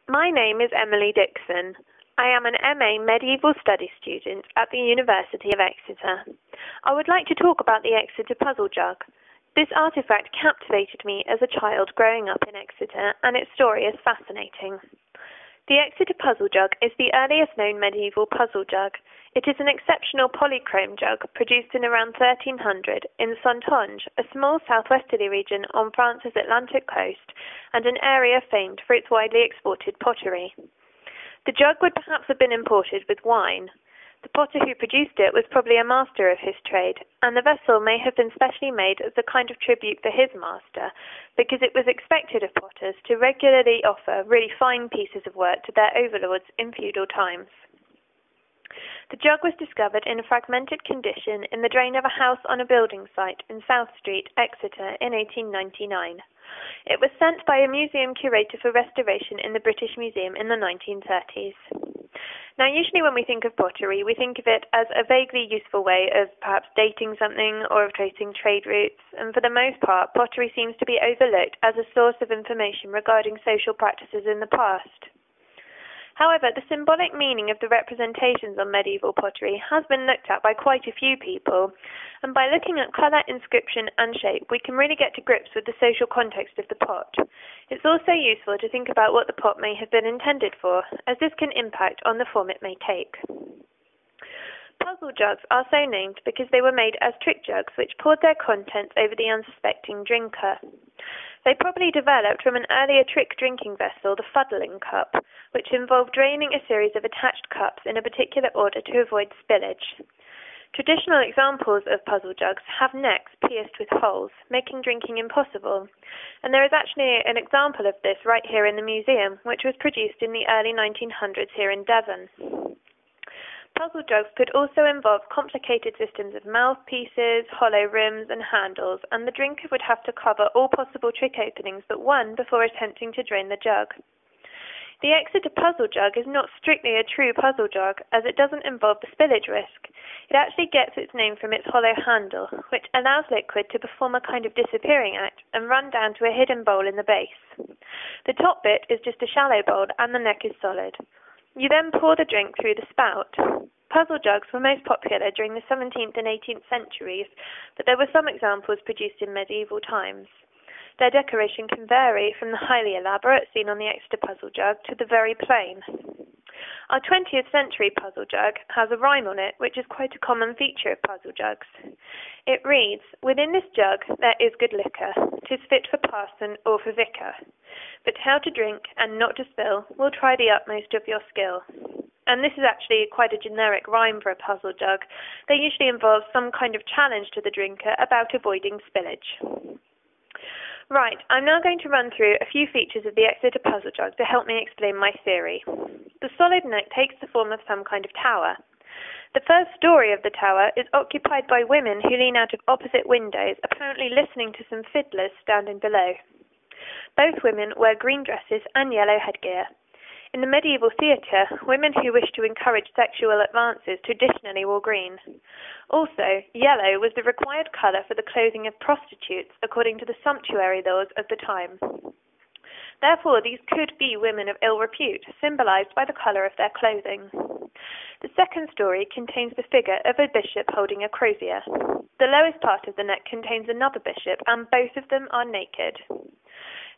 My name is Emily Dixon. I am an MA Medieval Studies student at the University of Exeter. I would like to talk about the Exeter puzzle jug. This artifact captivated me as a child growing up in Exeter, and its story is fascinating. The Exeter puzzle jug is the earliest known medieval puzzle jug. It is an exceptional polychrome jug produced in around 1300 in Saintonge, a small southwesterly region on France's Atlantic coast, and an area famed for its widely exported pottery. The jug would perhaps have been imported with wine. The potter who produced it was probably a master of his trade, and the vessel may have been specially made as a kind of tribute for his master, because it was expected of potters to regularly offer really fine pieces of work to their overlords in feudal times. The jug was discovered in a fragmented condition in the drain of a house on a building site in South Street, Exeter, in 1899. It was sent by a museum curator for restoration in the British Museum in the 1930s. Now, usually when we think of pottery, we think of it as a vaguely useful way of perhaps dating something or of tracing trade routes, and for the most part, pottery seems to be overlooked as a source of information regarding social practices in the past. However, the symbolic meaning of the representations on medieval pottery has been looked at by quite a few people, and by looking at colour, inscription and shape, we can really get to grips with the social context of the pot. It's also useful to think about what the pot may have been intended for, as this can impact on the form it may take. Puzzle jugs are so named because they were made as trick jugs which poured their contents over the unsuspecting drinker. They probably developed from an earlier trick drinking vessel, the fuddling cup, which involved draining a series of attached cups in a particular order to avoid spillage. Traditional examples of puzzle jugs have necks pierced with holes, making drinking impossible, and there is actually an example of this right here in the museum, which was produced in the early 1900s here in Devon. Puzzle jugs could also involve complicated systems of mouthpieces, hollow rims and handles, and the drinker would have to cover all possible trick openings but one before attempting to drain the jug. The Exeter puzzle jug is not strictly a true puzzle jug, as it doesn't involve the spillage risk. It actually gets its name from its hollow handle, which allows liquid to perform a kind of disappearing act and run down to a hidden bowl in the base. The top bit is just a shallow bowl and the neck is solid. You then pour the drink through the spout. Puzzle jugs were most popular during the 17th and 18th centuries, but there were some examples produced in medieval times. Their decoration can vary from the highly elaborate seen on the Exeter puzzle jug to the very plain. Our 20th century puzzle jug has a rhyme on it, which is quite a common feature of puzzle jugs. It reads, "Within this jug there is good liquor, 'tis fit for parson or for vicar. But how to drink and not to spill will try the utmost of your skill." And this is actually quite a generic rhyme for a puzzle jug. They usually involve some kind of challenge to the drinker about avoiding spillage. Right, I'm now going to run through a few features of the Exeter puzzle jug to help me explain my theory. The solid neck takes the form of some kind of tower. The first story of the tower is occupied by women who lean out of opposite windows, apparently listening to some fiddlers standing below. Both women wear green dresses and yellow headgear. In the medieval theatre, women who wished to encourage sexual advances traditionally wore green. Also, yellow was the required colour for the clothing of prostitutes, according to the sumptuary laws of the time. Therefore, these could be women of ill repute, symbolised by the colour of their clothing. The second story contains the figure of a bishop holding a crozier. The lowest part of the neck contains another bishop, and both of them are naked.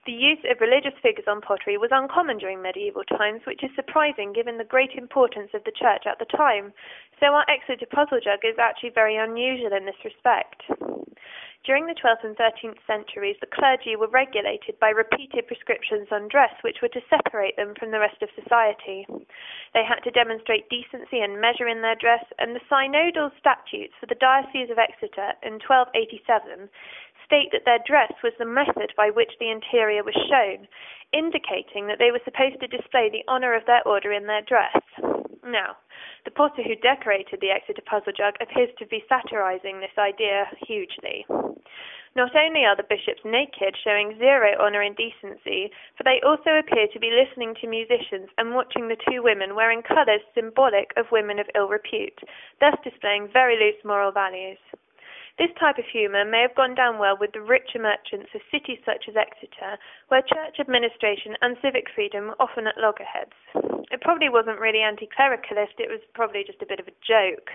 The use of religious figures on pottery was uncommon during medieval times, which is surprising given the great importance of the church at the time, so our Exeter puzzle jug is actually very unusual in this respect. During the 12th and 13th centuries, the clergy were regulated by repeated prescriptions on dress, which were to separate them from the rest of society. They had to demonstrate decency and measure in their dress, and the synodal statutes for the Diocese of Exeter in 1287 state that their dress was the method by which the interior was shown, indicating that they were supposed to display the honour of their order in their dress. Now, the potter who decorated the Exeter puzzle jug appears to be satirising this idea hugely. Not only are the bishops naked, showing zero honour and decency, but they also appear to be listening to musicians and watching the two women wearing colours symbolic of women of ill repute, thus displaying very loose moral values. This type of humour may have gone down well with the richer merchants of cities such as Exeter, where church administration and civic freedom were often at loggerheads. It probably wasn't really anti-clericalist, it was probably just a bit of a joke.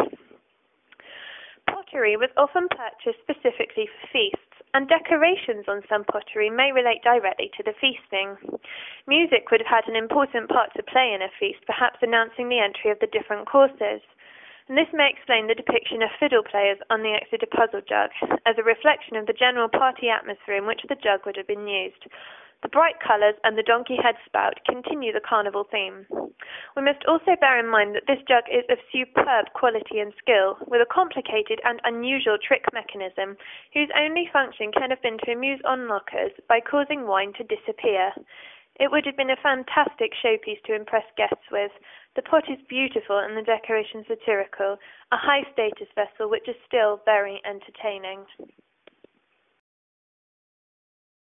Pottery was often purchased specifically for feasts, and decorations on some pottery may relate directly to the feasting. Music would have had an important part to play in a feast, perhaps announcing the entry of the different courses. And this may explain the depiction of fiddle players on the Exeter puzzle jug, as a reflection of the general party atmosphere in which the jug would have been used. The bright colours and the donkey head spout continue the carnival theme. We must also bear in mind that this jug is of superb quality and skill, with a complicated and unusual trick mechanism, whose only function can have been to amuse onlookers by causing wine to disappear. It would have been a fantastic showpiece to impress guests with. The pot is beautiful and the decoration satirical, a high-status vessel which is still very entertaining.